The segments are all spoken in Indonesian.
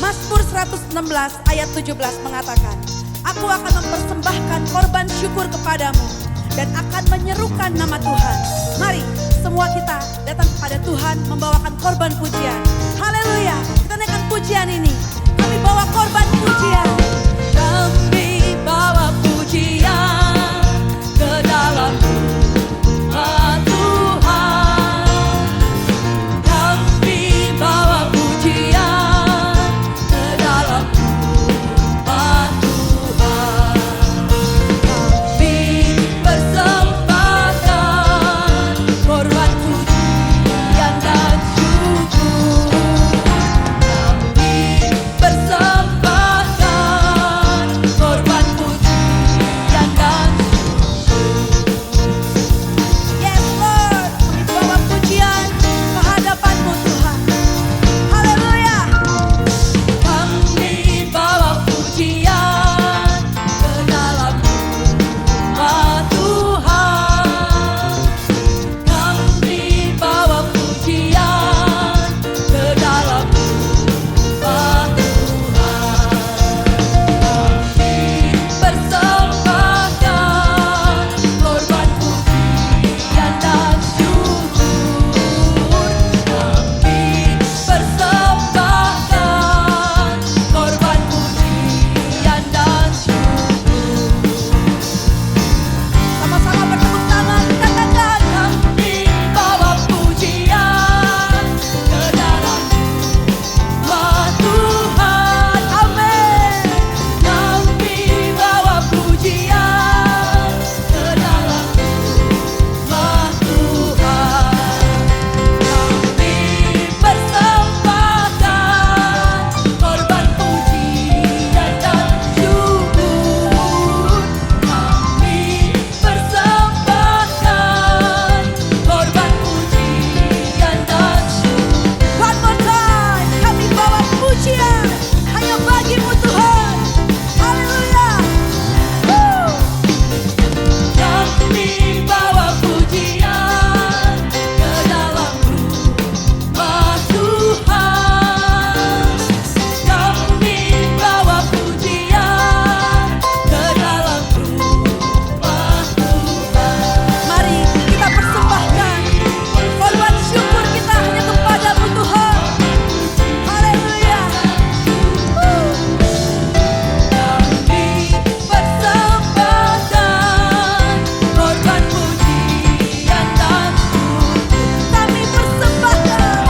Mazmur 116 ayat 17 mengatakan, aku akan mempersembahkan korban syukur kepadamu dan akan menyerukan nama Tuhan. Mari semua kita datang kepada Tuhan membawakan korban pujian. Haleluya, kita naikkan pujian ini. Kami bawa korban pujian. Kami bawa pujian ke dalam rumah Tuhan. Kami bawa pujian ke dalam rumah Tuhan. Kami persembahkan korban pujian dan syukur. Kami persembahkan korban pujian dan syukur. Yes Lord, kami bawa pujian ke hadapan-Mu Tuhan. Haleluya. Kami bawa pujian ke dalam rumah Tuhan. Kami bawa pujian ke dalam rumah Tuhan. Kami persembahkan korban pujian dan syukur. Kami persembahkan korban pujian dan syukur. Sama-sama bertepuk tangan, katakan kami bawa pujian ke dalam rumah Tuhan. Amin. Kami bawa pujian ke dalam rumah Tuhan. Kami persembahkan korban pujian dan syukur. Kami persembahkan korban pujian dan syukur. One more time, kami bawa pujian hanya bagi-Mu Tuhan. Haleluya. Kami bawa pujian ke dalam rumah Tuhan. Kami bawa pujian ke dalam rumah Tuhan. Mari kita persembahkan korban syukur kita hanya kepada-Mu Tuhan. Haleluya. Kami persembahkan korban pujian dan syukur. Kami persembahkan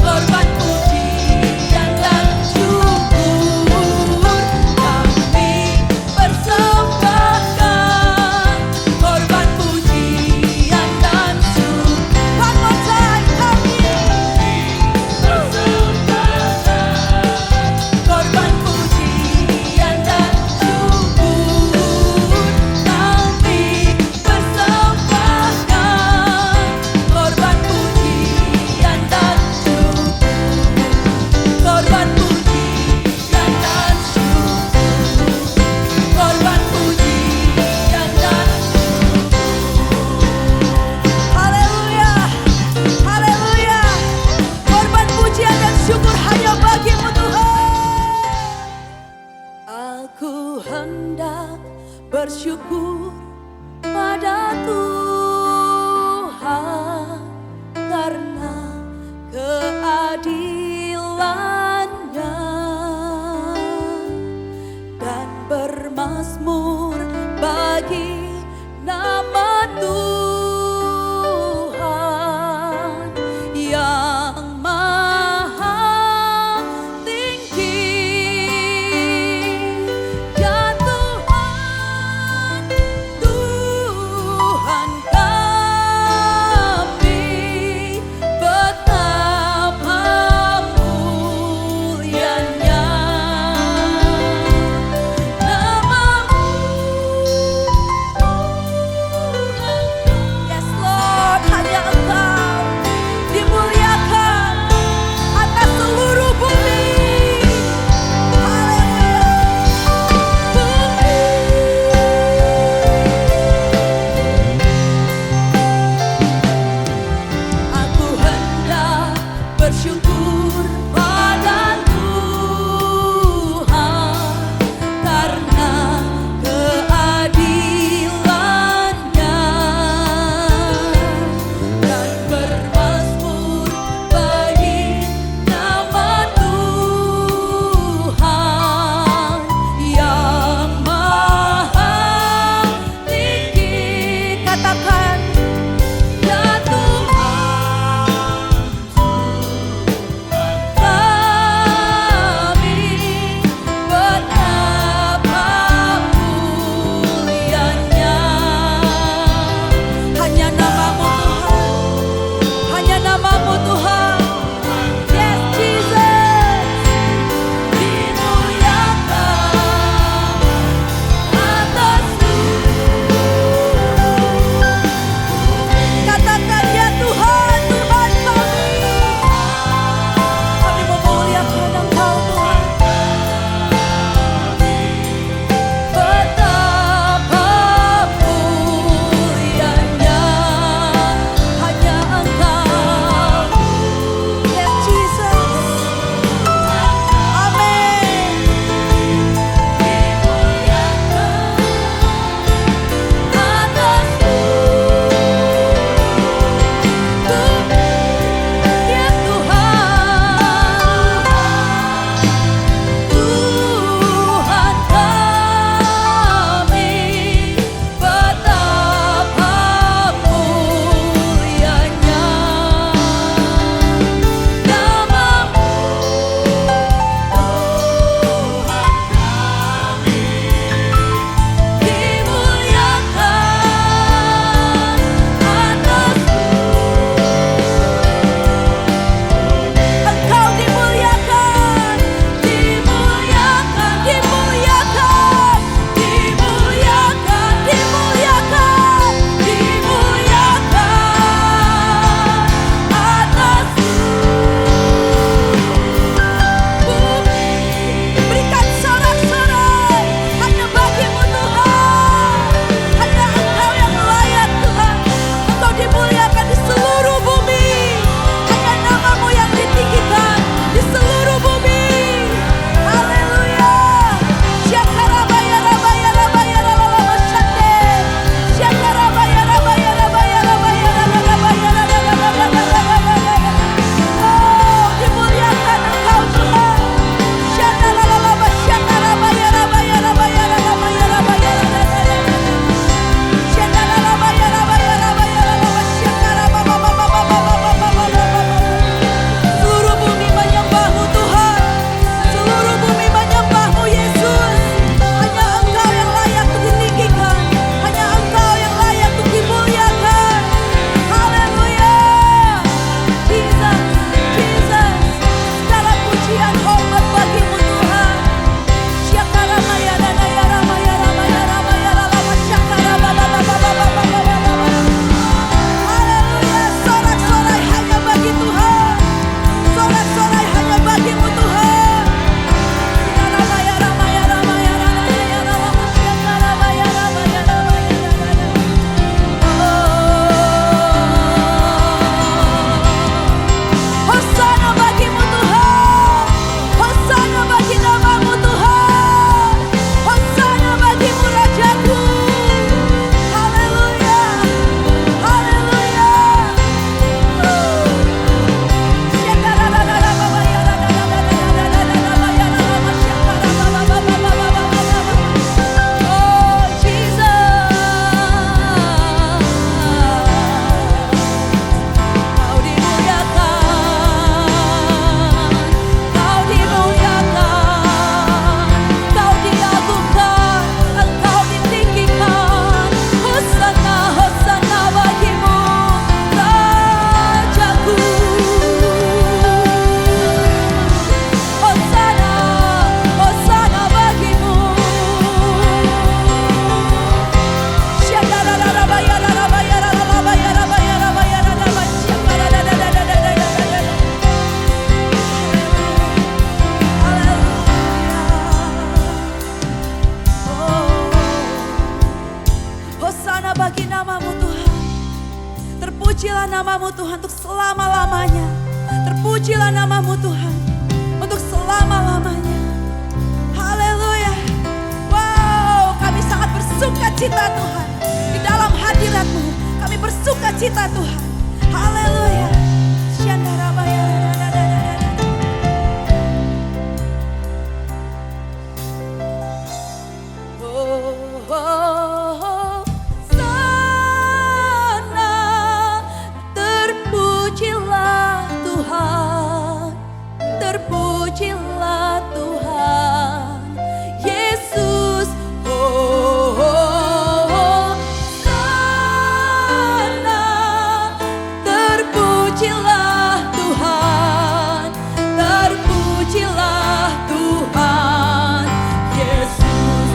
korban pujian dan syukur. Kami persembahkan korban pujian dan syukur. One more time, kami persembahkan korban pujian dan syukur. Kami persembahkan korban pujian dan syukur. Korban pujian dan syukur. Korban pujian dan syukur. Haleluya. Haleluya. Korban pujian dan syukur hanya bagi-Mu Tuhan. Aku hendak bersyukur pada Tuhan karena keadilan-Nya dan bermakna Mazmur bagi nama Tuhan yang maha tinggi. Ya Tuhan, Tuhan kami, betapa mulianya namamu, Tuhan Terpujilah namamu Tuhan untuk selama-lamanya. Terpujilah namamu Tuhan untuk selama-lamanya. Haleluya. Wow, kami sangat bersuka cita Tuhan. Di dalam hadirat-Mu kami bersuka cita Tuhan. Haleluya. Terpujilah Tuhan, terpujilah Tuhan, Yesus. Sana, terpujilah Tuhan, terpujilah Tuhan, Yesus.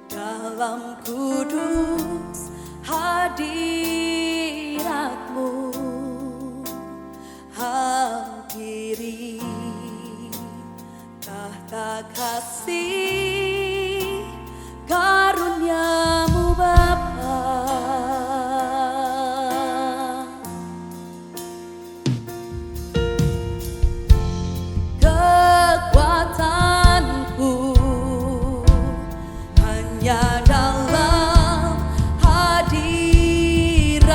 Dalam kudus hadirat-Mu, hampiri tahta kasih karunia-Mu Bapa. Kekuatanku hanya dalam hadirat-Mu.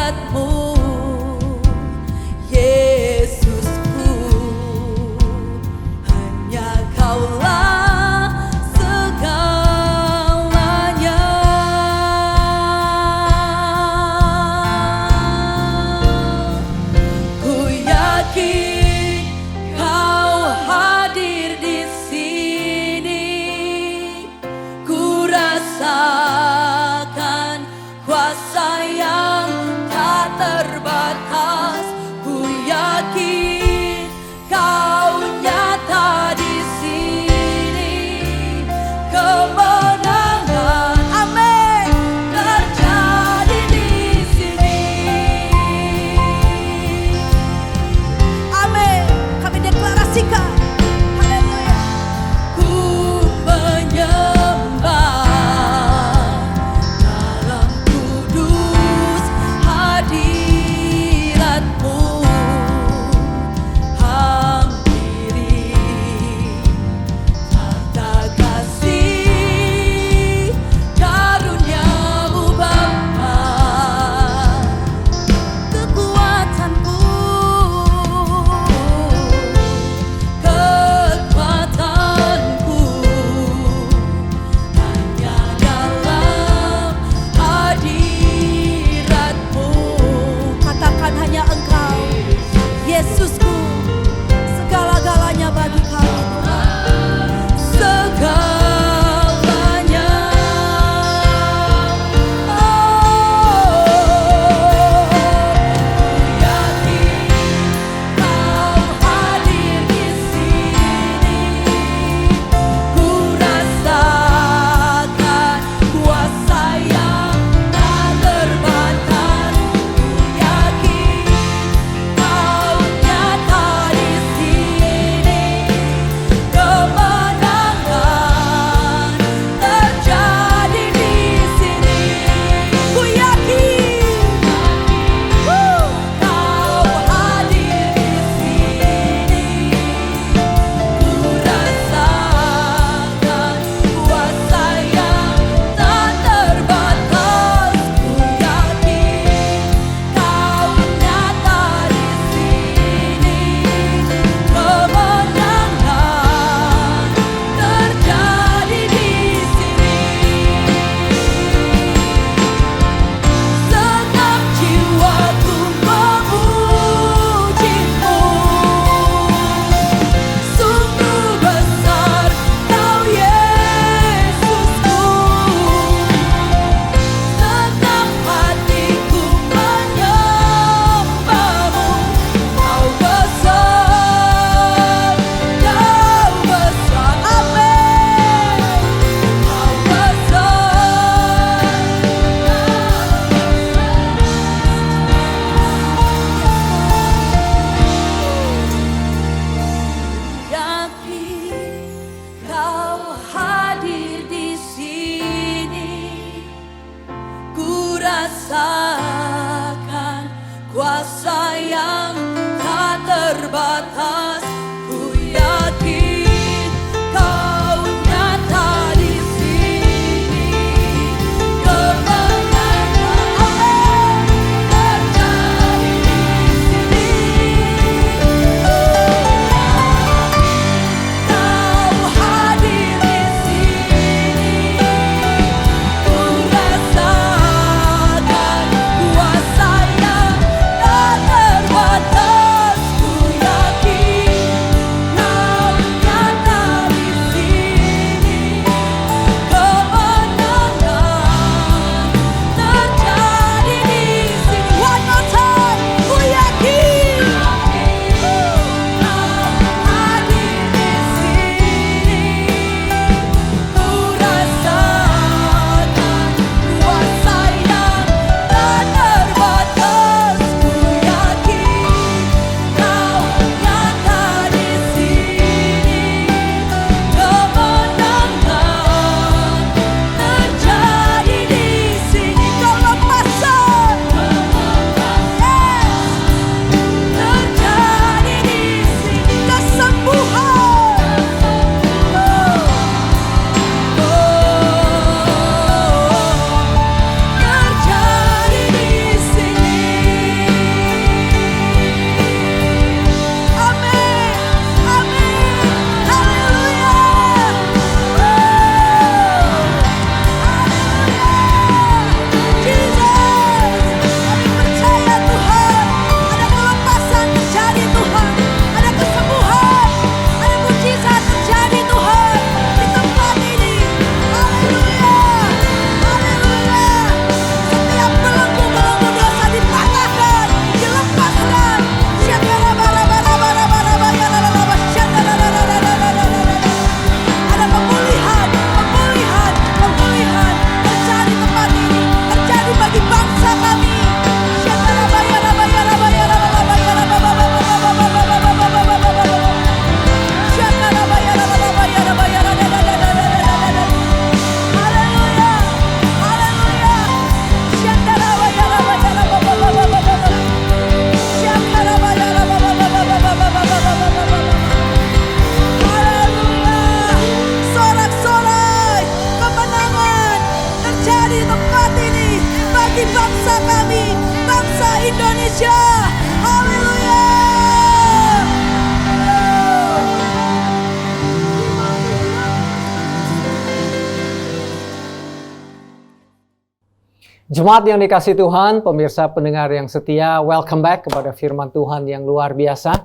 Jemaat yang dikasihi Tuhan, pemirsa pendengar yang setia, welcome back kepada firman Tuhan yang luar biasa.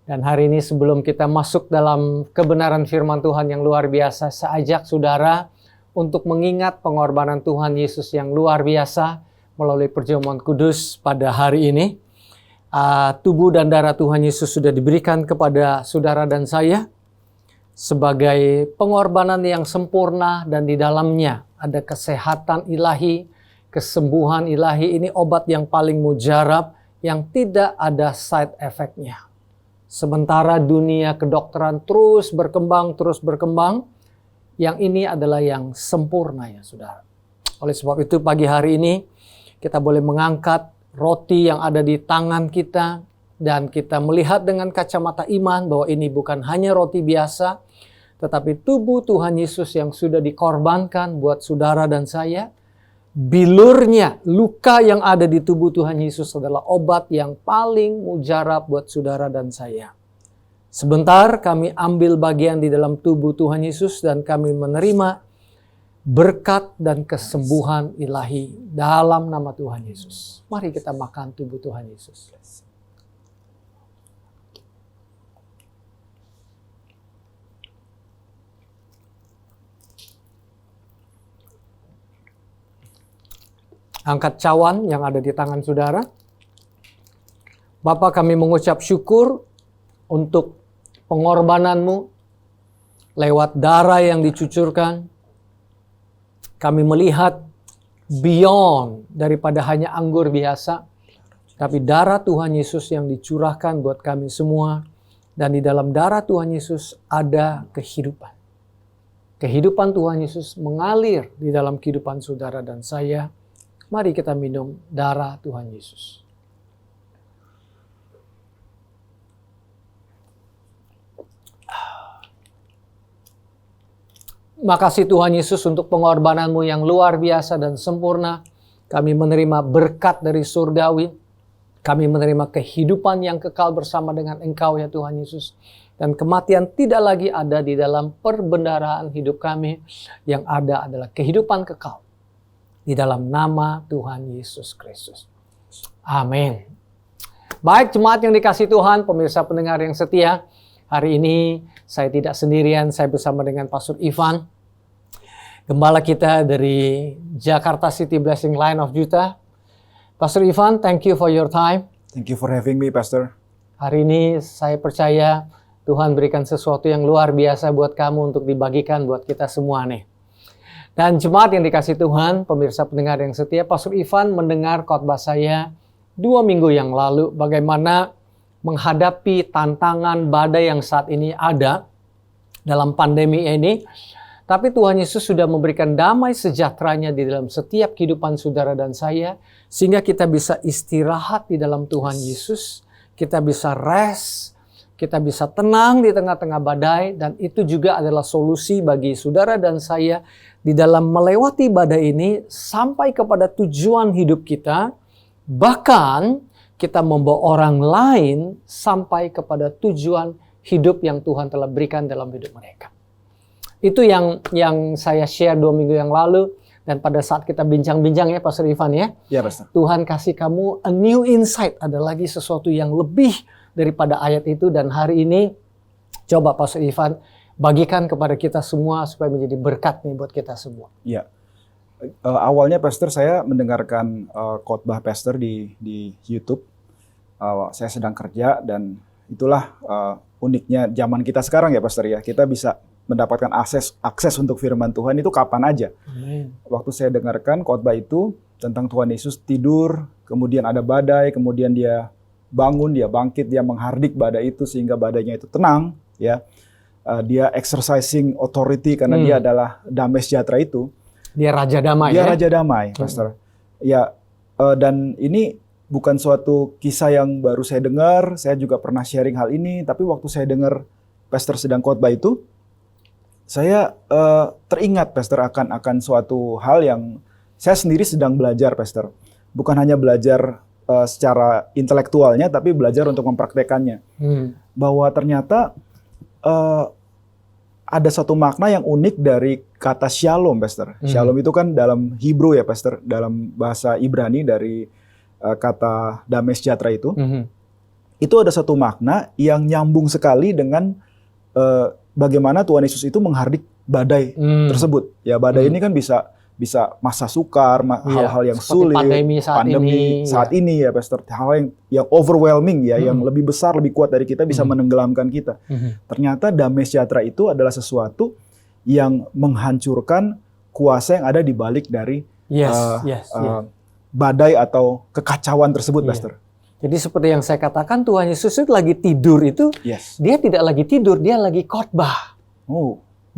Dan hari ini sebelum kita masuk dalam kebenaran firman Tuhan yang luar biasa, saya ajak saudara untuk mengingat pengorbanan Tuhan Yesus yang luar biasa melalui perjamuan kudus pada hari ini. Tubuh dan darah Tuhan Yesus sudah diberikan kepada saudara dan saya sebagai pengorbanan yang sempurna, dan di dalamnya ada kesehatan ilahi, kesembuhan ilahi. Ini obat yang paling mujarab yang tidak ada side effect-nya. Sementara dunia kedokteran terus berkembang, yang ini adalah yang sempurna ya saudara. Oleh sebab itu pagi hari ini kita boleh mengangkat roti yang ada di tangan kita dan kita melihat dengan kacamata iman bahwa ini bukan hanya roti biasa, tetapi tubuh Tuhan Yesus yang sudah dikorbankan buat saudara dan saya. Bilurnya, luka yang ada di tubuh Tuhan Yesus adalah obat yang paling mujarab buat saudara dan saya. Sebentar kami ambil bagian di dalam tubuh Tuhan Yesus dan kami menerima berkat dan kesembuhan ilahi dalam nama Tuhan Yesus. Mari kita makan tubuh Tuhan Yesus. Angkat cawan yang ada di tangan saudara. Bapa, kami mengucap syukur untuk pengorbananmu lewat darah yang dicucurkan. Kami melihat beyond daripada hanya anggur biasa, tapi darah Tuhan Yesus yang dicurahkan buat kami semua. Dan di dalam darah Tuhan Yesus ada kehidupan. Kehidupan Tuhan Yesus mengalir di dalam kehidupan saudara dan saya. Mari kita minum darah Tuhan Yesus. Makasih Tuhan Yesus untuk pengorbananmu yang luar biasa dan sempurna. Kami menerima berkat dari surgawi. Kami menerima kehidupan yang kekal bersama dengan Engkau ya Tuhan Yesus. Dan kematian tidak lagi ada di dalam perbendaharaan hidup kami. Yang ada adalah kehidupan kekal. Di dalam nama Tuhan Yesus Kristus. Amin. Baik jemaat yang dikasihi Tuhan, pemirsa pendengar yang setia. Hari ini saya tidak sendirian, saya bersama dengan Pastor Ivan. Gembala kita dari Jakarta City Blessing Line of Judah. Pastor Ivan, thank you for your time. Thank you for having me, Pastor. Hari ini saya percaya Tuhan berikan sesuatu yang luar biasa buat kamu untuk dibagikan buat kita semua nih. Dan jemaat yang dikasihi Tuhan, pemirsa pendengar yang setia, Pastor Ivan mendengar khotbah saya 2 minggu yang lalu bagaimana menghadapi tantangan badai yang saat ini ada dalam pandemi ini. Tapi Tuhan Yesus sudah memberikan damai sejahteranya di dalam setiap kehidupan saudara dan saya, sehingga kita bisa istirahat di dalam Tuhan Yesus, kita bisa rest, kita bisa tenang di tengah-tengah badai, dan itu juga adalah solusi bagi saudara dan saya di dalam melewati badai ini sampai kepada tujuan hidup kita, bahkan kita membawa orang lain sampai kepada tujuan hidup yang Tuhan telah berikan dalam hidup mereka. Itu yang saya share 2 minggu yang lalu, dan pada saat kita bincang-bincang ya Pastor Ivan ya. Ya Pastor. Tuhan kasih kamu a new insight, ada lagi sesuatu yang lebih daripada ayat itu, dan hari ini coba Pastor Ivan bagikan kepada kita semua supaya menjadi berkat nih buat kita semua. Ya, awalnya Pastor saya mendengarkan khotbah Pastor di YouTube. Saya sedang kerja dan itulah uniknya zaman kita sekarang ya Pastor ya. Kita bisa mendapatkan akses untuk firman Tuhan itu kapan aja. Amen. Waktu saya dengarkan khotbah itu tentang Tuhan Yesus tidur, kemudian ada badai, kemudian dia bangun, dia bangkit, dia menghardik badai itu sehingga badainya itu tenang ya. Dia exercising authority karena dia adalah damai sejahtera itu. Dia Raja Damai Dia ya? Raja Damai, Pastor. Ya, dan ini bukan suatu kisah yang baru saya dengar. Saya juga pernah sharing hal ini. Tapi waktu saya dengar Pastor sedang khotbah itu, saya teringat, Pastor, akan suatu hal yang saya sendiri sedang belajar, Pastor. Bukan hanya belajar secara intelektualnya, tapi belajar untuk mempraktekannya. Bahwa ternyata ada satu makna yang unik dari kata shalom, Pastor. Shalom itu kan dalam Hebrew ya, Pastor, dalam bahasa Ibrani dari kata damai sejahtera itu. Itu ada satu makna yang nyambung sekali dengan bagaimana Tuhan Yesus itu menghardik badai tersebut. Ya, badai ini kan bisa masa sukar, hal-hal yang sulit, pandemi saat ini ya, Pastor. Hal yang overwhelming ya, yang lebih besar, lebih kuat dari kita bisa menenggelamkan kita. Ternyata damai sejahtera itu adalah sesuatu yang menghancurkan kuasa yang ada di balik dari badai atau kekacauan tersebut, Pastor. Jadi seperti yang saya katakan, Tuhan Yesus itu lagi tidur itu, dia tidak lagi tidur, dia lagi khotbah.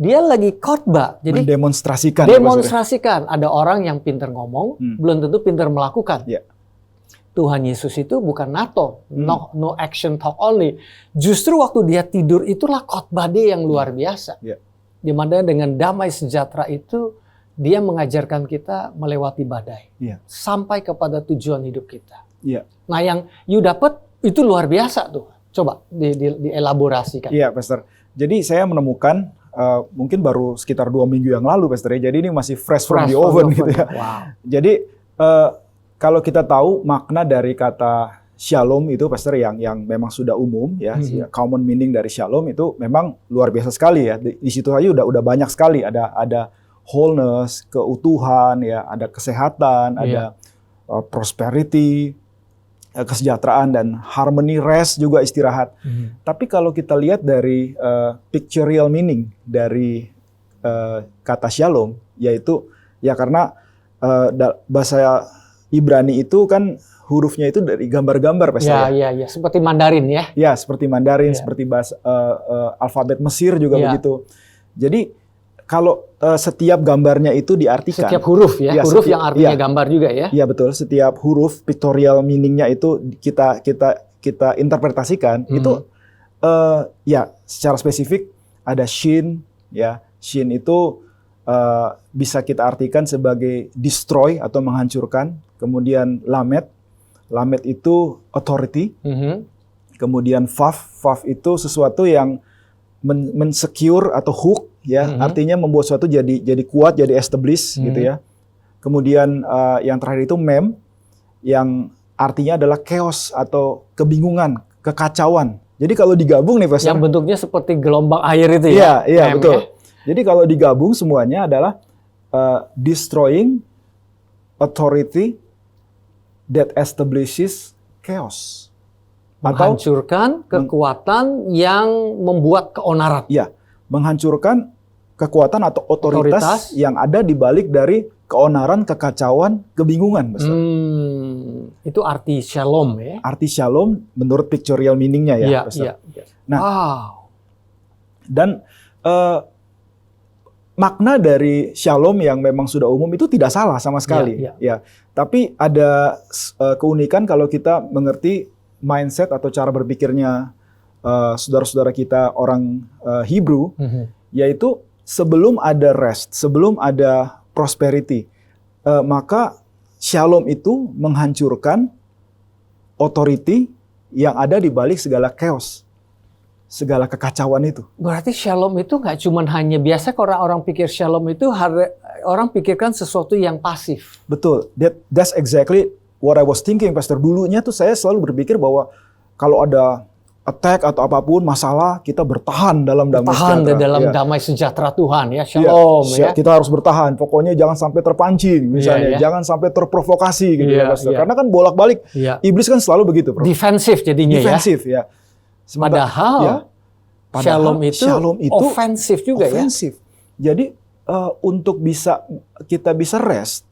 Dia lagi khotbah. Jadi mendemonstrasikan. Ada orang yang pintar ngomong, belum tentu pintar melakukan. Tuhan Yesus itu bukan NATO, no action talk only. Justru waktu dia tidur itulah khotbah dia yang luar biasa. Di mana dengan damai sejahtera itu dia mengajarkan kita melewati badai sampai kepada tujuan hidup kita. Nah, yang you dapat itu luar biasa tuh. Coba dielaborasikan. Iya, Pastor. Jadi saya menemukan mungkin baru sekitar 2 minggu yang lalu, Pastor. Jadi ini masih fresh from the oven gitu ya. Jadi kalau kita tahu makna dari kata shalom itu, Pastor, yang memang sudah umum ya, common meaning dari shalom itu memang luar biasa sekali ya. Di situ aja udah banyak sekali, ada wholeness, keutuhan ya, ada kesehatan, ada prosperity, kesejahteraan dan harmony, rest juga istirahat. Tapi kalau kita lihat dari pictorial meaning dari kata shalom, yaitu ya karena bahasa Ibrani itu kan hurufnya itu dari gambar-gambar, Pastor. Ya, seperti Mandarin ya. Ya, seperti Mandarin, seperti bahasa alfabet Mesir juga begitu. Jadi kalau setiap gambarnya itu diartikan. Setiap huruf ya, huruf yang artinya gambar juga ya. Iya, betul. Setiap huruf pictorial meaning-nya itu kita interpretasikan itu ya secara spesifik ada shin ya. Shin itu bisa kita artikan sebagai destroy atau menghancurkan. Kemudian lamed itu authority. Kemudian vav itu sesuatu yang mensecure atau hook ya, artinya membuat sesuatu jadi kuat, jadi establish gitu ya. Kemudian yang terakhir itu mem, yang artinya adalah chaos atau kebingungan, kekacauan. Jadi kalau digabung nih, Pastor, yang bentuknya seperti gelombang air itu ya. Iya, betul. Ya? Jadi kalau digabung semuanya adalah destroying authority that establishes chaos. Menghancurkan kekuatan yang membuat keonaran. Iya, menghancurkan kekuatan atau otoritas yang ada di balik dari keonaran, kekacauan, kebingungan. Itu arti shalom ya? Arti shalom menurut pictorial meaning-nya ya. Iya. Nah, dan makna dari shalom yang memang sudah umum itu tidak salah sama sekali. Ya. Tapi ada keunikan kalau kita mengerti mindset atau cara berpikirnya saudara-saudara kita orang Hebrew, yaitu sebelum ada rest, sebelum ada prosperity, maka shalom itu menghancurkan authority yang ada di balik segala chaos, segala kekacauan itu. Berarti shalom itu nggak cuma hanya biasa kalau orang pikir shalom itu orang pikirkan sesuatu yang pasif. Betul, that's exactly what I was thinking, Pastor. Dulunya tuh saya selalu berpikir bahwa kalau ada attack atau apapun masalah, kita bertahan dalam damai sejahtera. Damai sejahtera Tuhan ya, shalom ya. Kita harus bertahan. Pokoknya jangan sampai terpancing, misalnya, jangan sampai terprovokasi gitu ya, Pastor. Karena kan bolak-balik iblis kan selalu begitu, Bro. Defensif jadinya Defensif ya. Padahal shalom itu ofensif juga ya. Jadi untuk kita bisa rest,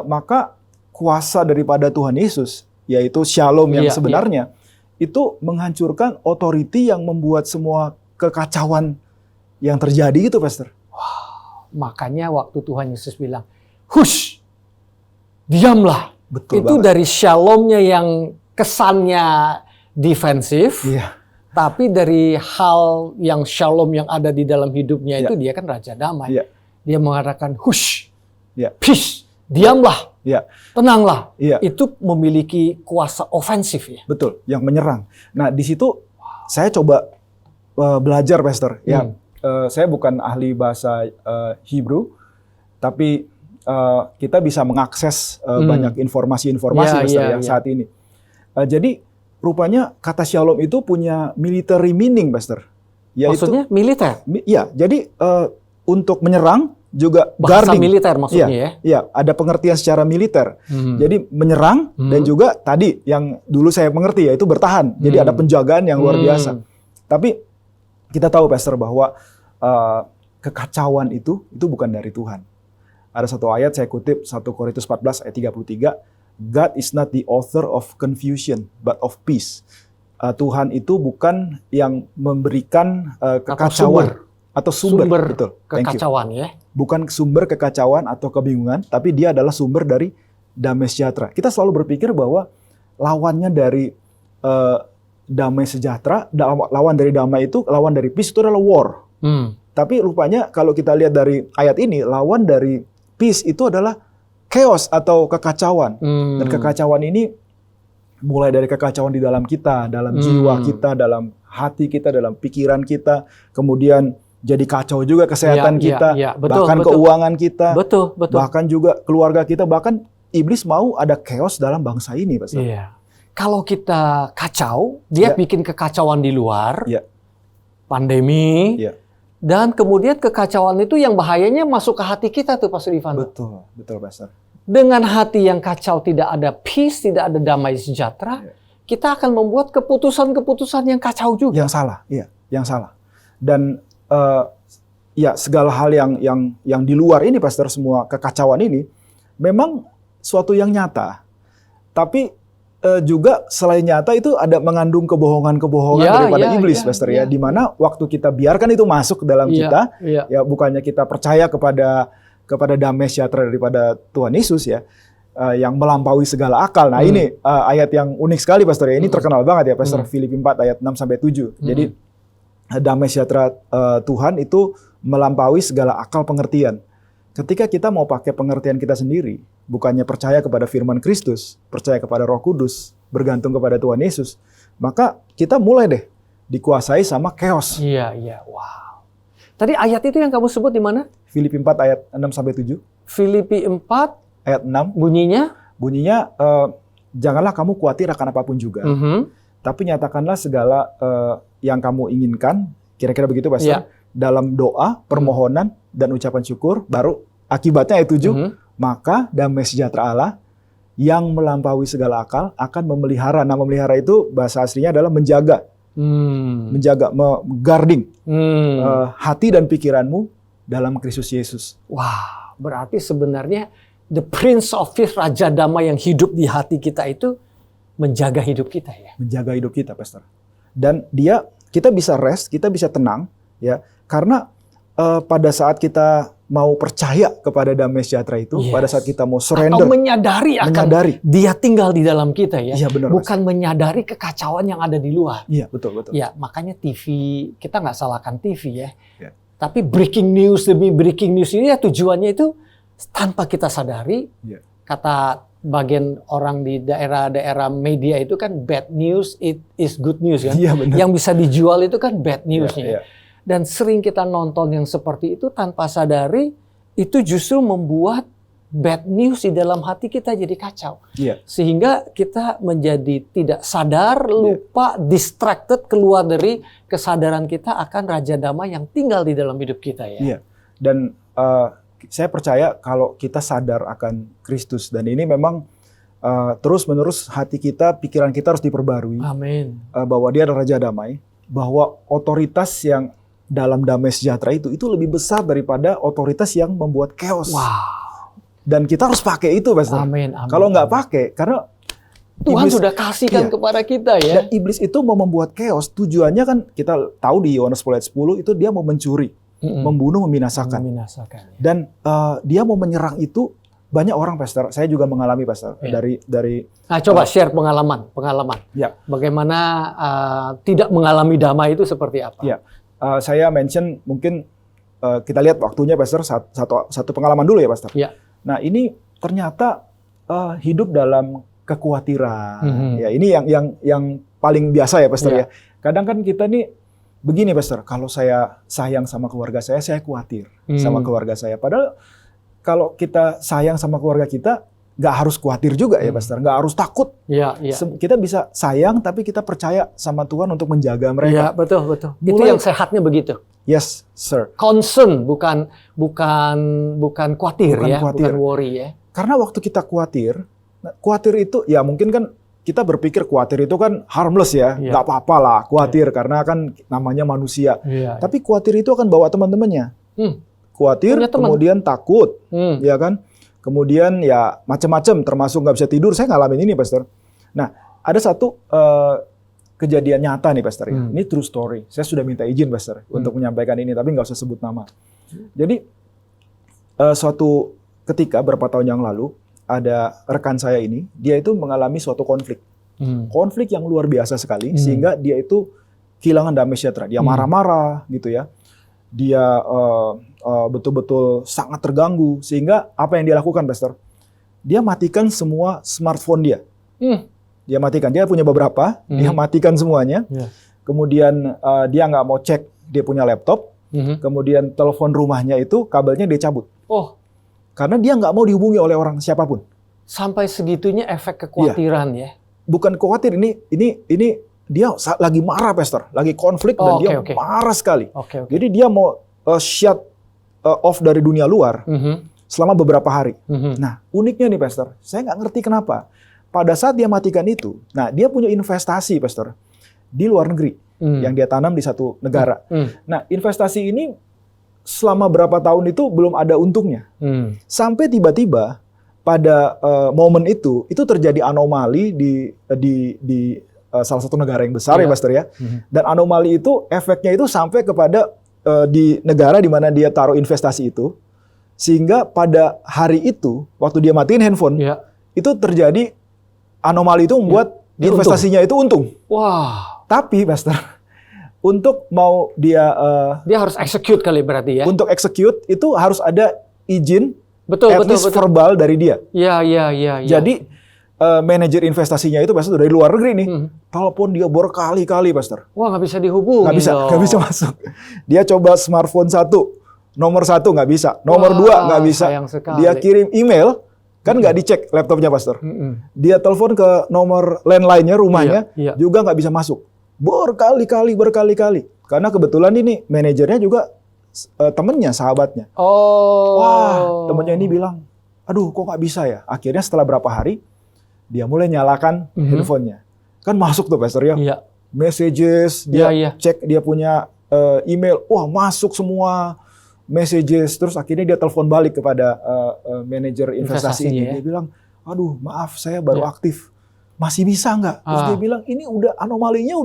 maka kuasa daripada Tuhan Yesus, yaitu shalom yang sebenarnya, itu menghancurkan authority yang membuat semua kekacauan yang terjadi itu, Pastor. Makanya waktu Tuhan Yesus bilang, hush, diamlah. Betul itu banget. Dari shalomnya yang kesannya defensif, tapi dari hal yang shalom yang ada di dalam hidupnya itu dia kan Raja Damai. Dia mengatakan, hush, peace, diamlah. Tenanglah. Itu memiliki kuasa ofensif ya. Betul, yang menyerang. Nah, di situ saya coba belajar, Pastor. Ya, saya bukan ahli bahasa Hebrew, tapi kita bisa mengakses banyak informasi-informasi Pastor saat ini. Jadi rupanya kata shalom itu punya military meaning, Pastor. Yaitu, maksudnya militer? Iya, jadi untuk menyerang juga bahasa guarding. Militer maksudnya ya? Iya, ada pengertian secara militer. Jadi menyerang dan juga tadi yang dulu saya mengerti yaitu bertahan. Jadi ada penjagaan yang luar biasa. Tapi kita tahu Pastor bahwa kekacauan itu bukan dari Tuhan. Ada satu ayat saya kutip 1 Korintus 14 ayat 33, God is not the author of confusion but of peace. Tuhan itu bukan yang memberikan kekacauan atau sumber betul. Kekacauan ya. Bukan sumber kekacauan atau kebingungan, tapi dia adalah sumber dari damai sejahtera. Kita selalu berpikir bahwa lawannya dari damai sejahtera, lawan dari damai itu, lawan dari peace itu adalah war. Tapi rupanya kalau kita lihat dari ayat ini, lawan dari peace itu adalah chaos atau kekacauan. Dan kekacauan ini mulai dari kekacauan di dalam kita, dalam jiwa kita, dalam hati kita, dalam pikiran kita, kemudian jadi kacau juga kesehatan kita, betul, bahkan keuangan kita, betul. bahkan juga keluarga kita, bahkan iblis mau ada chaos dalam bangsa ini, Pastor. Iya. Kalau kita kacau, dia bikin kekacauan di luar, pandemi, dan kemudian kekacauan itu yang bahayanya masuk ke hati kita tuh, Pastor Ivan. Betul, Pastor. Dengan hati yang kacau, tidak ada peace, tidak ada damai sejahtera, kita akan membuat keputusan-keputusan yang kacau juga. Yang salah. Dan segala hal yang di luar ini, Pastor, semua kekacauan ini memang suatu yang nyata. Tapi juga selain nyata itu ada mengandung kebohongan-kebohongan daripada iblis, Pastor ya. Di mana waktu kita biarkan itu masuk ke dalam kita, ya bukannya kita percaya kepada damai sejahtera daripada Tuhan Yesus ya, yang melampaui segala akal. Nah ini ayat yang unik sekali, Pastor ya. Ini terkenal banget ya, Pastor. Filipi 4 ayat 6-7. Jadi damai sejahtera Tuhan itu melampaui segala akal pengertian. Ketika kita mau pakai pengertian kita sendiri, bukannya percaya kepada firman Kristus, percaya kepada Roh Kudus, bergantung kepada Tuhan Yesus, maka kita mulai deh dikuasai sama chaos. Iya. Wow. Tadi ayat itu yang kamu sebut di mana? Filipi 4 ayat 6-7. Filipi 4 ayat 6. Bunyinya janganlah kamu khawatir akan apapun juga. Tapi nyatakanlah segala yang kamu inginkan, kira-kira begitu, Pastor, dalam doa, permohonan, dan ucapan syukur. Baru akibatnya ayat 7, maka damai sejahtera Allah yang melampaui segala akal akan memelihara. Nah, memelihara itu bahasa aslinya adalah menjaga. Guarding hati dan pikiranmu dalam Kristus Yesus. Wah, berarti sebenarnya the Prince of Peace, Raja Damai yang hidup di hati kita itu menjaga hidup kita ya. Menjaga hidup kita, Pastor. Dan kita bisa rest, kita bisa tenang ya, karena pada saat kita mau percaya kepada damai sejahtera itu, pada saat kita mau surrender, atau menyadari dia tinggal di dalam kita ya. Benar, bukan menyadari kekacauan yang ada di luar. Iya, betul. Ya, makanya TV, kita nggak salahkan TV ya. Tapi breaking news demi breaking news ini ya tujuannya itu tanpa kita sadari, kata bagian orang di daerah-daerah media itu kan bad news it is good news kan. Yang bisa dijual itu kan bad newsnya. Dan sering kita nonton yang seperti itu tanpa sadari, itu justru membuat bad news di dalam hati kita jadi kacau. Sehingga kita menjadi tidak sadar, lupa, distracted, keluar dari kesadaran kita akan Raja Damai yang tinggal di dalam hidup kita ya. Dan saya percaya kalau kita sadar akan Kristus, dan ini memang terus-menerus hati kita, pikiran kita harus diperbarui. Amin. Bahwa dia adalah Raja Damai, bahwa otoritas yang dalam damai sejahtera itu lebih besar daripada otoritas yang membuat chaos. Wow. Dan kita harus pakai itu, Pastor. Amin. Kalau nggak pakai, karena Tuhan sudah kasihkan kepada kita ya. Dan iblis itu mau membuat chaos. Tujuannya kan kita tahu di Yohanes 10 ayat 10 itu dia mau mencuri, membunuh, membinasakan. Dan dia mau menyerang itu banyak orang, Pastor. Saya juga mengalami, Pastor. Dari Nah, coba share pengalaman. Bagaimana tidak mengalami damai itu seperti apa? Saya mention mungkin kita lihat waktunya, Pastor, satu pengalaman dulu ya, Pastor. Nah, ini ternyata hidup dalam kekhawatiran. Ya, ini yang paling biasa ya, Pastor ya. Kadang kan kita nih begini Pastor, kalau saya sayang sama keluarga saya khawatir sama keluarga saya. Padahal kalau kita sayang sama keluarga kita, nggak harus khawatir juga ya Pastor, nggak harus takut. Iya, iya. Kita bisa sayang, tapi kita percaya sama Tuhan untuk menjaga mereka. Iya, betul, betul. Itu yang sehatnya begitu. Yes, sir. Concern, bukan khawatir Bukan ya, khawatir. bukan worry ya. Karena waktu kita khawatir itu ya mungkin kan kita berpikir khawatir itu kan harmless ya, Iya. nggak apa-apa lah khawatir karena kan namanya manusia. Iya. Tapi khawatir itu akan bawa teman-temannya. Khawatir, Punya teman. kemudian takut, Hmm. ya kan? Kemudian ya macam-macam, termasuk nggak bisa tidur. Saya ngalamin ini, Pastor. Nah, ada satu kejadian nyata nih, Pastor. Ya. Ini true story. Saya sudah minta izin, Pastor, untuk menyampaikan ini, tapi nggak usah sebut nama. Jadi suatu ketika beberapa tahun yang lalu ada rekan saya ini, dia itu mengalami suatu konflik. Konflik yang luar biasa sekali, sehingga dia itu kehilangan damai sejahtera. Dia marah-marah gitu ya. Dia betul-betul sangat terganggu, sehingga apa yang dia lakukan, Pastor? Dia matikan semua smartphone dia. Dia matikan. Dia punya beberapa, dia matikan semuanya. Kemudian dia nggak mau cek dia punya laptop. Kemudian telepon rumahnya itu kabelnya dia cabut. Oh, Karena dia nggak mau dihubungi oleh orang siapapun. sampai segitunya efek kekhawatiran ya. Bukan khawatir, ini dia lagi marah, Pastor, lagi konflik dan dia marah sekali. Jadi dia mau shut off dari dunia luar selama beberapa hari. Nah, uniknya nih, Pastor, saya nggak ngerti kenapa. Pada saat dia matikan itu, nah dia punya investasi, Pastor, di luar negeri yang dia tanam di satu negara. Nah, investasi ini selama berapa tahun itu belum ada untungnya. Sampai tiba-tiba pada momen itu terjadi anomali di salah satu negara yang besar ya, Pastor ya. Dan anomali itu efeknya itu sampai kepada di negara di mana dia taruh investasi itu, sehingga pada hari itu waktu dia matiin handphone itu terjadi anomali itu membuat investasinya itu untung. Wah. Tapi Pastor, untuk mau dia harus execute kali berarti ya. Untuk execute itu harus ada izin betul. verbal dari dia. Iya. Jadi manajer investasinya itu Pastor dari luar negeri nih. Telepon dia berkali-kali, Pastor. Wah, nggak bisa dihubungi. Nggak bisa masuk. Dia coba smartphone 1, nomor 1 nggak bisa, nomor 2 nggak bisa. Dia kirim email, kan nggak dicek laptopnya, Pastor. Dia telepon ke nomor landline-nya rumahnya, juga nggak bisa masuk. Berkali-kali. Karena kebetulan ini manajernya juga temennya, sahabatnya. Wah, temennya ini bilang, aduh kok nggak bisa ya? Akhirnya setelah berapa hari, dia mulai nyalakan handphonenya. Kan masuk tuh, Pastor ya. Messages, dia cek dia punya email, wah masuk semua messages. Terus akhirnya dia telepon balik kepada manajer investasi ini. Dia bilang, aduh maaf saya baru aktif. Masih bisa nggak? Terus dia bilang ini udah anomalinya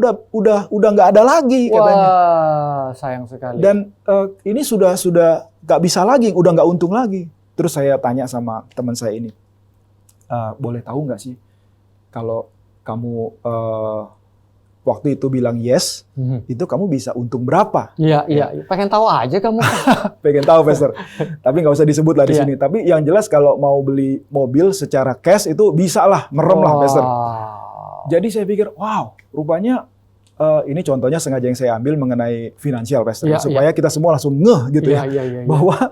udah nggak ada lagi katanya. Wah, sayang sekali. Dan ini sudah nggak bisa lagi, udah nggak untung lagi. Terus saya tanya sama teman saya ini, boleh tahu nggak sih kalau kamu waktu itu bilang yes, itu kamu bisa untung berapa? Iya. Pengen tahu aja kamu. Pengen tahu, Pastor. Tapi nggak usah disebut lah di sini. Tapi yang jelas kalau mau beli mobil secara cash itu bisa lah, merem lah, Pastor. Jadi saya pikir, wow, rupanya ini contohnya sengaja yang saya ambil mengenai finansial, Pastor. Supaya kita semua langsung ngeh gitu bahwa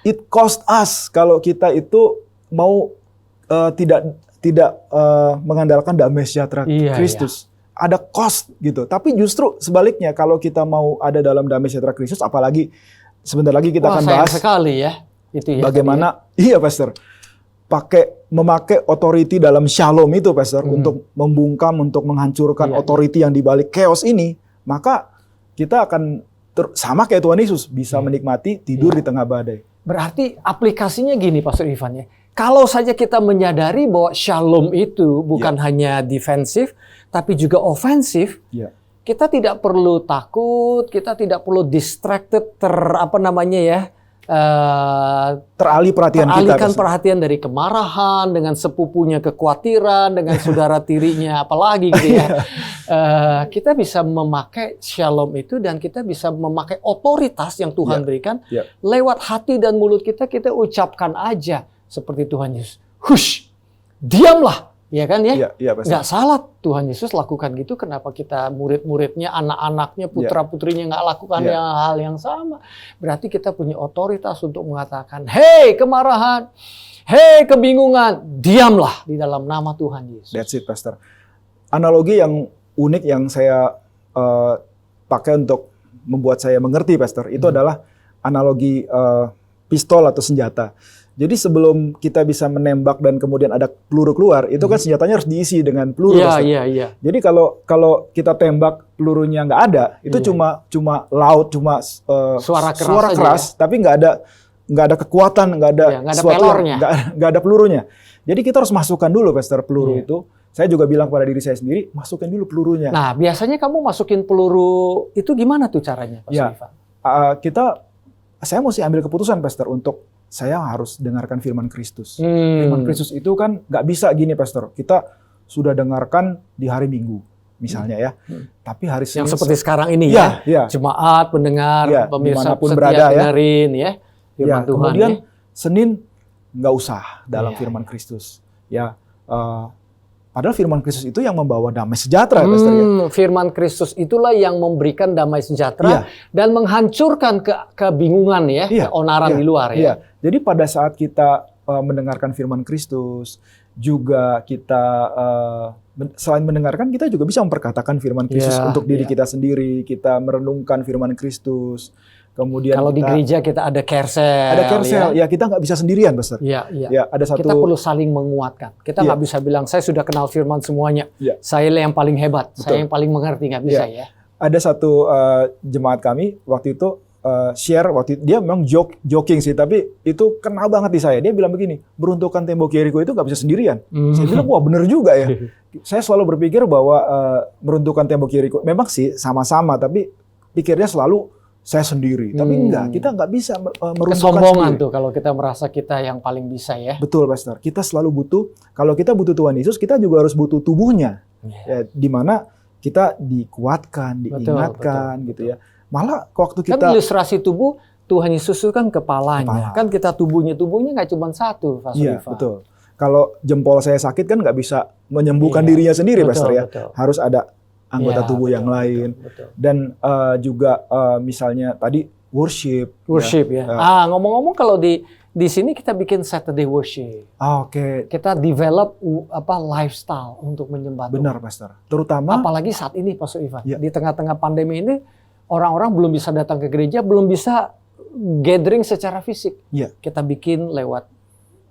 it cost us kalau kita itu mau tidak mengandalkan damai sejahtera Kristus. Ada cost gitu. Tapi justru sebaliknya kalau kita mau ada dalam damai sejahtera Kristus, apalagi sebentar lagi kita akan bahas sekali ya. Itu ya. Bagaimana iya, Pastor. Memakai authority dalam shalom itu, Pastor, untuk membungkam, untuk menghancurkan authority yang dibalik chaos ini, maka kita akan sama kayak Tuhan Yesus bisa menikmati tidur di tengah badai. Berarti aplikasinya gini, Pastor Ivan ya. Kalau saja kita menyadari bahwa shalom itu bukan hanya defensif, tapi juga ofensif, kita tidak perlu takut, kita tidak perlu distracted, teralihkan perhatian dari kemarahan, dengan sepupunya kekhawatiran, dengan saudara tirinya, apalagi gitu ya. Kita bisa memakai shalom itu dan kita bisa memakai otoritas yang Tuhan berikan lewat hati dan mulut kita ucapkan aja seperti Tuhan Yesus. Hush, diamlah, Iya kan ya? Iya, iya, Pastor. Nggak salah Tuhan Yesus lakukan gitu. Kenapa kita murid-muridnya, anak-anaknya, putra-putrinya nggak lakukan hal yang sama? Berarti kita punya otoritas untuk mengatakan, hei kemarahan, hei kebingungan, diamlah di dalam nama Tuhan Yesus. That's it, Pastor. Analogi yang unik yang saya pakai untuk membuat saya mengerti, Pastor, itu adalah analogi pistol atau senjata. Jadi sebelum kita bisa menembak dan kemudian ada peluru keluar, itu kan senjatanya harus diisi dengan peluru. Iya. Jadi kalau kita tembak pelurunya nggak ada, itu cuma loud, cuma suara keras, tapi nggak ada kekuatan, nggak ada pelornya, nggak ada pelurunya. Jadi kita harus masukkan dulu, Pastor, peluru itu. Saya juga bilang pada diri saya sendiri, masukin dulu pelurunya. Nah, biasanya kamu masukin peluru itu gimana tuh caranya, Pak Ivan? Saya mesti ambil keputusan, Pastor, untuk saya harus dengarkan firman Kristus. Firman Kristus itu kan nggak bisa gini, Pastor. Kita sudah dengarkan di hari Minggu, misalnya ya. Tapi hari Senin, yang seperti sekarang ini jemaat, pendengar, pemirsa dimanapun setia berada dengerin ya firman Tuhan. Kemudian Senin nggak usah dalam firman Kristus. Padahal firman Kristus itu yang membawa damai sejahtera, Pastor, ya. Firman Kristus itulah yang memberikan damai sejahtera dan menghancurkan kebingungan keonaran di luar ya. Jadi pada saat kita mendengarkan firman Kristus, juga kita selain mendengarkan, kita juga bisa memperkatakan firman Kristus untuk diri kita sendiri. Kita merenungkan firman Kristus. Kemudian kalau di gereja kita ada kersel. Ada kersel, ya kita nggak bisa sendirian, Pastor. Iya. Ya, ada satu. Kita perlu saling menguatkan. Kita nggak bisa bilang saya sudah kenal firman semuanya. Saya yang paling hebat, saya yang paling mengerti, nggak bisa ya. Ada satu jemaat kami waktu itu share, dia memang joking sih, tapi itu kena banget di saya. Dia bilang begini, meruntuhkan tembok Yeriko itu nggak bisa sendirian. Saya bilang, wah bener juga ya. Saya selalu berpikir bahwa meruntuhkan tembok Yeriko memang sih sama-sama, tapi pikirnya selalu saya sendiri, tapi enggak, kita nggak bisa meruntuhkan kesombongan sendiri. Tuh kalau kita merasa kita yang paling bisa ya. Betul, Pastor. Kita selalu butuh, kalau kita butuh Tuhan Yesus, kita juga harus butuh tubuhnya, di mana kita dikuatkan, diingatkan, gitu ya. Malah waktu kita kan ilustrasi tubuh Tuhan Yesus itu kan kepalanya, kan kita tubuhnya nggak cuma satu, Pak Iya, betul. Kalau jempol saya sakit kan nggak bisa menyembuhkan dirinya sendiri, Pastor ya. Harus ada anggota tubuh yang lain. Dan juga misalnya tadi worship ya. Ngomong-ngomong kalau di sini kita bikin Saturday worship. Oke. Kita develop lifestyle untuk menyembah Tuhan. Benar, Pastor. Terutama apalagi saat ini, Pastor Ivan. Di tengah-tengah pandemi ini orang-orang belum bisa datang ke gereja, belum bisa gathering secara fisik. Kita bikin lewat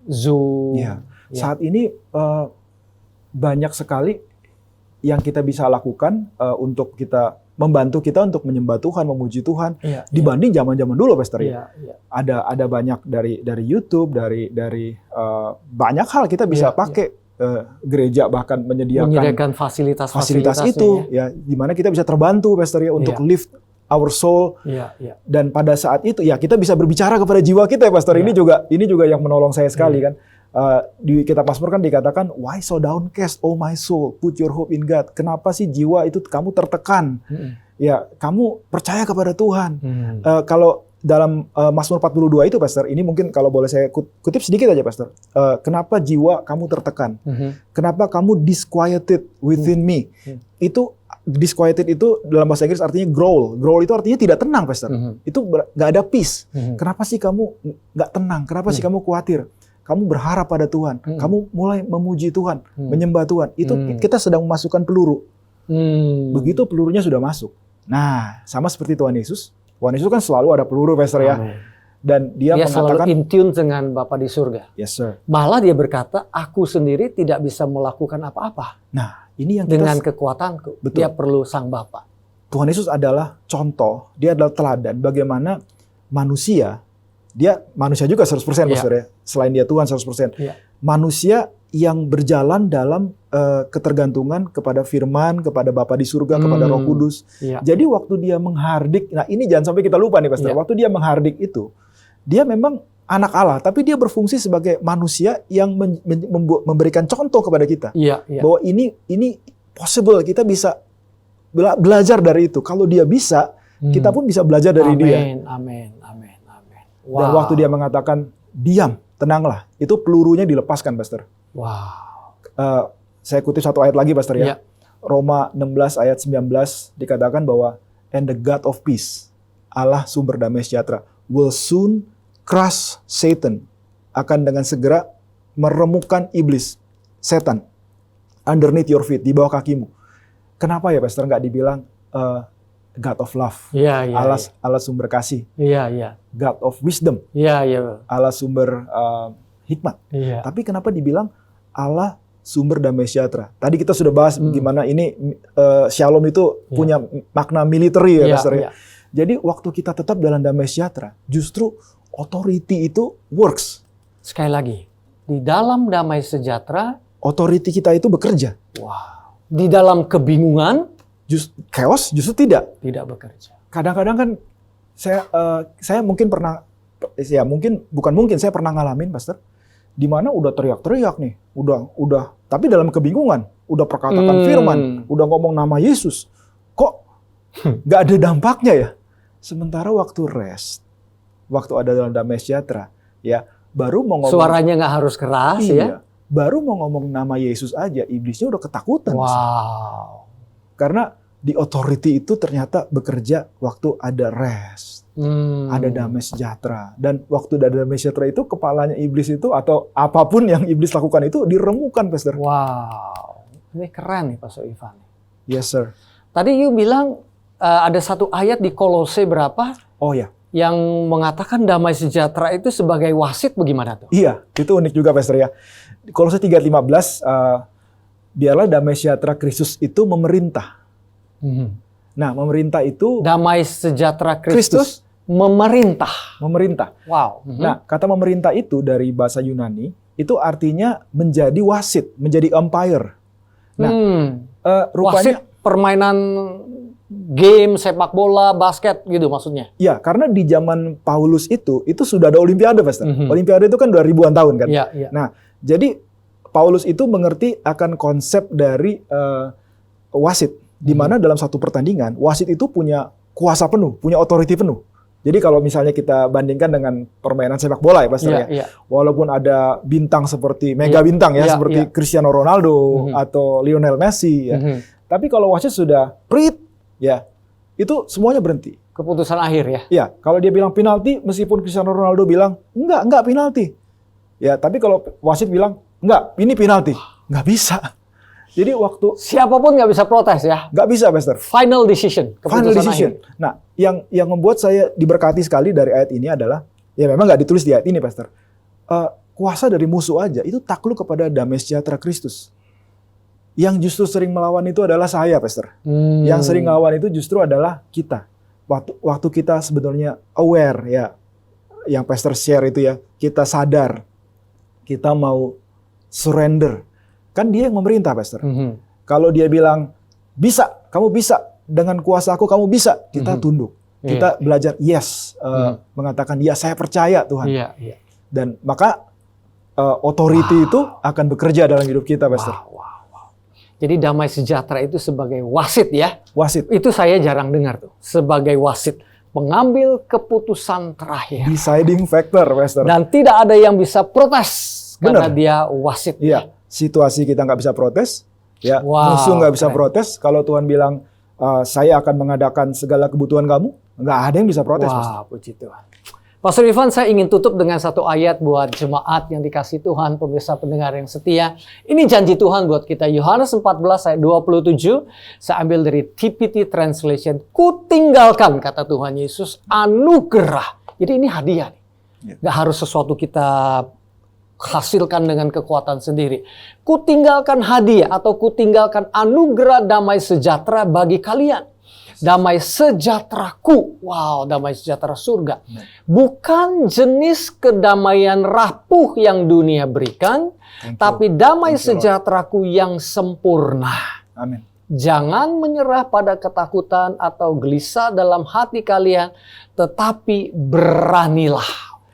Zoom. Saat ini banyak sekali yang kita bisa lakukan untuk kita membantu kita untuk menyembah Tuhan, memuji Tuhan dibanding zaman-zaman dulu, Pastor ya. Ada banyak dari YouTube, dari banyak hal kita bisa pakai gereja bahkan menyediakan fasilitas itu ya, di mana kita bisa terbantu, Pastor ya, untuk lift our soul. Dan pada saat itu ya kita bisa berbicara kepada jiwa kita ya, Pastor. Ini juga yang menolong saya sekali kan. Di kitab Mazmur kan dikatakan, why so downcast, oh my soul, put your hope in God. Kenapa sih jiwa itu kamu tertekan? Ya, kamu percaya kepada Tuhan. Kalau dalam Mazmur 42 itu, Pastor, ini mungkin kalau boleh saya kutip sedikit aja, Pastor. Kenapa jiwa kamu tertekan? Kenapa kamu disquieted within me? Itu disquieted itu dalam bahasa Inggris artinya growl. Growl itu artinya tidak tenang, Pastor. Itu nggak ada peace. Kenapa sih kamu nggak tenang? Kenapa sih kamu khawatir? Kamu berharap pada Tuhan, kamu mulai memuji Tuhan, menyembah Tuhan. Itu kita sedang memasukkan peluru. Begitu pelurunya sudah masuk. Nah, sama seperti Tuhan Yesus. Tuhan Yesus kan selalu ada peluru, Pastor ya. Dan dia mengatakan, selalu in tune dengan Bapa di surga. Yes, sir. Malah dia berkata, aku sendiri tidak bisa melakukan apa-apa. Nah, ini yang dengan kekuatanku. Betul. Dia perlu Sang Bapa. Tuhan Yesus adalah contoh, dia adalah teladan bagaimana manusia, dia manusia juga 100%, Pastor ya. Selain dia Tuhan 100%. Manusia yang berjalan dalam ketergantungan kepada firman, kepada Bapa di surga, kepada Roh Kudus. Jadi waktu dia menghardik, nah ini jangan sampai kita lupa nih, Pastor. Waktu dia menghardik itu, dia memang anak Allah, tapi dia berfungsi sebagai manusia yang memberikan contoh kepada kita. Bahwa ini possible, kita bisa belajar dari itu. Kalau dia bisa, kita pun bisa belajar dari dia. Amin. Wow. Dan waktu dia mengatakan, diam, tenanglah. Itu pelurunya dilepaskan, Pastor. Wow. saya kutip satu ayat lagi, Pastor Iya. ya. Roma 16 ayat 19 dikatakan bahwa and the God of peace, Allah sumber damai sejahtera, will soon crush Satan, akan dengan segera meremukkan iblis, setan, underneath your feet, di bawah kakimu. Kenapa ya Pastor nggak dibilang God of love, Iya, iya. Allah sumber kasih, Iya, iya. God of wisdom, Iya, iya. Allah sumber hikmat. Iya. Tapi kenapa dibilang Allah sumber damai sejahtera? Tadi kita sudah bahas gimana ini shalom itu punya makna military ya, Iya, Pastor ya. iya. Jadi waktu kita tetap dalam damai sejahtera, justru authority itu works. Sekali lagi, di dalam damai sejahtera, Authority kita itu bekerja. wow. Di dalam kebingungan, Chaos justru tidak. tidak bekerja. Kadang-kadang kan saya mungkin pernah, ya saya pernah ngalamin, Pastor, di mana udah teriak-teriak nih, udah, tapi dalam kebingungan, udah perkatakan firman, udah ngomong nama Yesus, kok nggak ada dampaknya ya? Sementara waktu rest, waktu ada dalam damai sejahtera, ya baru mau ngomong, Suaranya nggak harus keras ya. baru mau ngomong nama Yesus aja, iblisnya udah ketakutan. Wow. Karena di authority itu ternyata bekerja waktu ada rest. Ada damai sejahtera. Dan waktu ada damai sejahtera itu kepalanya iblis itu atau apapun yang iblis lakukan itu diremukkan, Pastor. Wow. Ini keren nih Pastor Ivan. Yes, sir. Tadi you bilang ada satu ayat di Kolose berapa Oh ya. yang mengatakan damai sejahtera itu sebagai wasit, bagaimana tuh? Iya, itu unik juga, Pastor ya. Di Kolose 3:15, biarlah damai sejahtera Kristus itu memerintah. Nah, memerintah itu Damai sejahtera Kristus memerintah. memerintah. Wow. Nah, kata memerintah itu dari bahasa Yunani, itu artinya menjadi wasit, menjadi umpire. Nah, rupanya wasit permainan game sepak bola, basket gitu maksudnya. ya, karena di zaman Paulus itu sudah ada olimpiade, Pastor. Olimpiade itu kan 2000-an tahun kan. Iya, iya. Nah, jadi Paulus itu mengerti akan konsep dari wasit, di mana dalam satu pertandingan wasit itu punya kuasa penuh, punya otoriti penuh. Jadi kalau misalnya kita bandingkan dengan permainan sepak bola ya, Pastor Iya, ya. iya. Walaupun ada bintang seperti mega bintang ya, Iya, seperti iya. Cristiano Ronaldo atau Lionel Messi ya. Tapi kalau wasit sudah prit ya, itu semuanya berhenti. Keputusan akhir ya. Ya, kalau dia bilang penalti, meskipun Cristiano Ronaldo bilang enggak penalti. Ya, tapi kalau wasit bilang enggak, ini penalti, nggak bisa. Jadi waktu Siapapun nggak bisa protes ya. nggak bisa, Pastor. Final decision. Final keputusan decision. akhir. Nah, yang membuat saya diberkati sekali dari ayat ini adalah, ya memang nggak ditulis di ayat ini, Pastor. Kuasa dari musuh aja itu takluk kepada damai sejahtera Kristus. Yang justru sering melawan itu adalah saya, Pastor. Yang sering melawan itu justru adalah kita. Waktu kita sebenarnya aware ya, yang Pastor share itu ya, kita sadar, kita mau surrender. Kan dia yang memerintah, Pastor. Kalau dia bilang, bisa, kamu bisa, dengan kuasa aku kamu bisa, kita tunduk. Kita belajar yes, mengatakan ya saya percaya Tuhan. Iya, iya. Dan maka authority itu akan bekerja dalam hidup kita, Pastor. Wow. Jadi damai sejahtera itu sebagai wasit ya. Wasit. Itu saya jarang dengar tuh. Sebagai wasit. Pengambil keputusan terakhir. Deciding factor, Pastor. Dan tidak ada yang bisa protes. Karena Benar. dia wasit. Iya, situasi kita nggak bisa protes. Ya, Wow, musuh nggak bisa keren. protes. Kalau Tuhan bilang, saya akan mengadakan segala kebutuhan kamu, nggak ada yang bisa protes, Pastor. Wah, puji Tuhan. Pastor Ivan, saya ingin tutup dengan satu ayat buat jemaat yang dikasih Tuhan, pemirsa pendengar yang setia. Ini janji Tuhan buat kita. Yohanes 14 ayat 27, saya ambil dari TPT Translation. Kutinggalkan, kata Tuhan Yesus, anugerah. Jadi ini hadiah. Nggak harus sesuatu kita hasilkan dengan kekuatan sendiri. Kutinggalkan hadiah atau kutinggalkan anugerah damai sejahtera bagi kalian. Damai sejahteraku. Wow, damai sejahtera surga. Bukan jenis kedamaian rapuh yang dunia berikan, tapi damai sejahteraku yang sempurna. Amin. Jangan menyerah pada ketakutan atau gelisah dalam hati kalian, tetapi beranilah.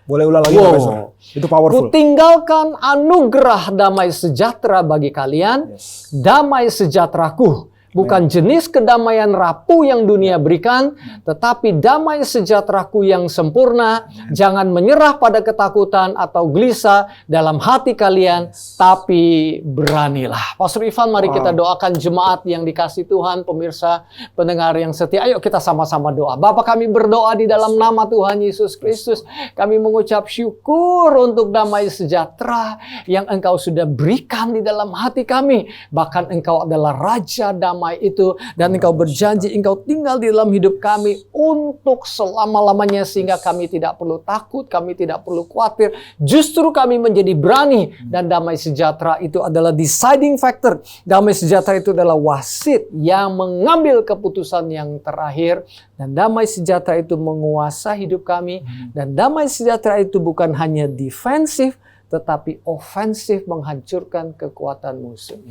Boleh ulang lagi, Wow. Pastor? Itu powerful. Kutinggalkan anugerah damai sejahtera bagi kalian. Yes. Damai sejahteraku Bukan jenis kedamaian rapuh yang dunia berikan, tetapi damai sejahtera-Ku yang sempurna. Jangan menyerah pada ketakutan atau gelisah dalam hati kalian, tapi beranilah. Pastor Ivan, mari kita doakan jemaat yang dikasih Tuhan, pemirsa, pendengar yang setia. Ayo kita sama-sama doa. Bapa, kami berdoa di dalam nama Tuhan Yesus Kristus. Kami mengucap syukur untuk damai sejahtera yang Engkau sudah berikan di dalam hati kami. Bahkan Engkau adalah Raja damai itu, dan Engkau berjanji Engkau tinggal di dalam hidup kami untuk selama-lamanya, sehingga kami tidak perlu takut, kami tidak perlu khawatir, justru kami menjadi berani. Dan damai sejahtera itu adalah deciding factor. Damai sejahtera itu adalah wasit yang mengambil keputusan yang terakhir, dan damai sejahtera itu menguasai hidup kami. Dan damai sejahtera itu bukan hanya defensif, tetapi ofensif, menghancurkan kekuatan musuh.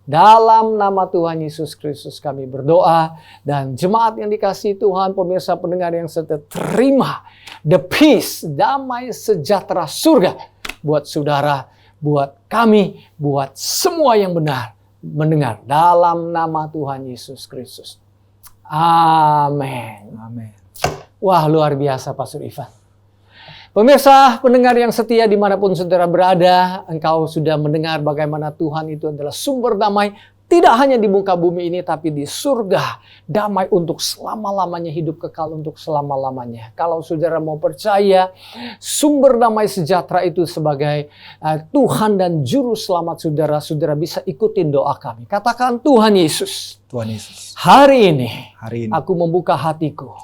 Dalam nama Tuhan Yesus Kristus kami berdoa, dan jemaat yang dikasihi Tuhan, pemirsa pendengar yang setia, terima the peace, damai sejahtera surga buat saudara, buat kami, buat semua yang benar mendengar. Dalam nama Tuhan Yesus Kristus. Amin. Amin. Wah, luar biasa Pastor Ivan. Pemirsa, pendengar yang setia dimanapun saudara berada, engkau sudah mendengar bagaimana Tuhan itu adalah sumber damai, tidak hanya di muka bumi ini, tapi di surga. Damai untuk selama-lamanya, hidup kekal untuk selama-lamanya. Kalau saudara mau percaya, sumber damai sejahtera itu sebagai Tuhan dan Juru Selamat saudara, saudara bisa ikutin doa kami. Katakan, Tuhan Yesus, Tuhan Yesus, hari ini aku membuka hatiku.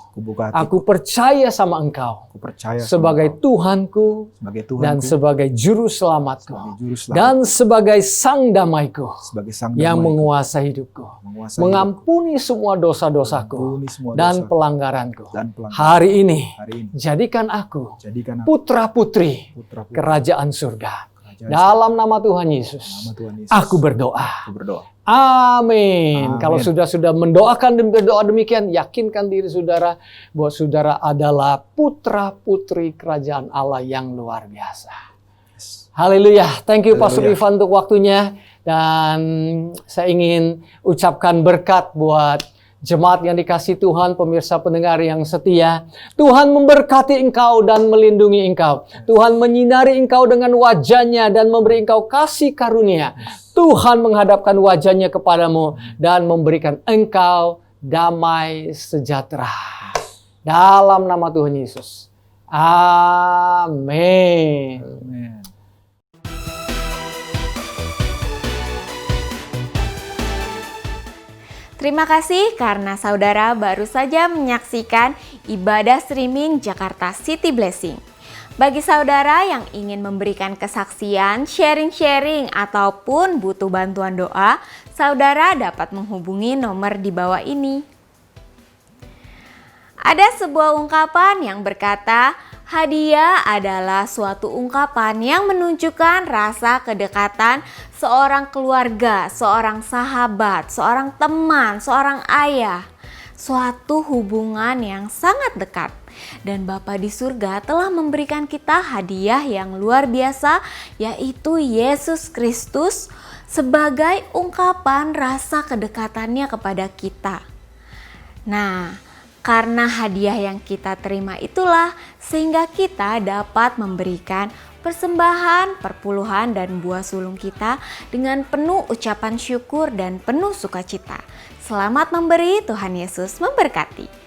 Aku percaya sama Engkau. Aku percaya sebagai Tuhanku, dan sebagai Juru Selamatku, dan sebagai Sang Damaiku, yang menguasai hidupku, mengampuni semua dosa-dosaku dan pelanggaranku. Hari ini, jadikan aku putra-putri kerajaan surga. Dalam nama Tuhan Yesus, aku berdoa. Amin. Kalau sudah mendoakan dan berdoa demikian, yakinkan diri saudara bahwa saudara adalah putra-putri kerajaan Allah yang luar biasa. Haleluya. Thank you Pastor Ivan untuk waktunya. Dan saya ingin ucapkan berkat buat jemaat yang dikasihi Tuhan, pemirsa pendengar yang setia. Tuhan memberkati engkau dan melindungi engkau. Tuhan menyinari engkau dengan wajah-Nya dan memberi engkau kasih karunia. Tuhan menghadapkan wajah-Nya kepadamu dan memberikan engkau damai sejahtera. Dalam nama Tuhan Yesus. Amin. Amin. Terima kasih karena saudara baru saja menyaksikan ibadah streaming Jakarta City Blessing. Bagi saudara yang ingin memberikan kesaksian, sharing-sharing, ataupun butuh bantuan doa, saudara dapat menghubungi nomor di bawah ini. Ada sebuah ungkapan yang berkata, hadiah adalah suatu ungkapan yang menunjukkan rasa kedekatan seorang keluarga, seorang sahabat, seorang teman, seorang ayah. Suatu hubungan yang sangat dekat. Dan Bapa di surga telah memberikan kita hadiah yang luar biasa, yaitu Yesus Kristus sebagai ungkapan rasa kedekatannya kepada kita. Nah, karena hadiah yang kita terima itulah sehingga kita dapat memberikan persembahan, perpuluhan, dan buah sulung kita dengan penuh ucapan syukur dan penuh sukacita. Selamat memberi, Tuhan Yesus memberkati.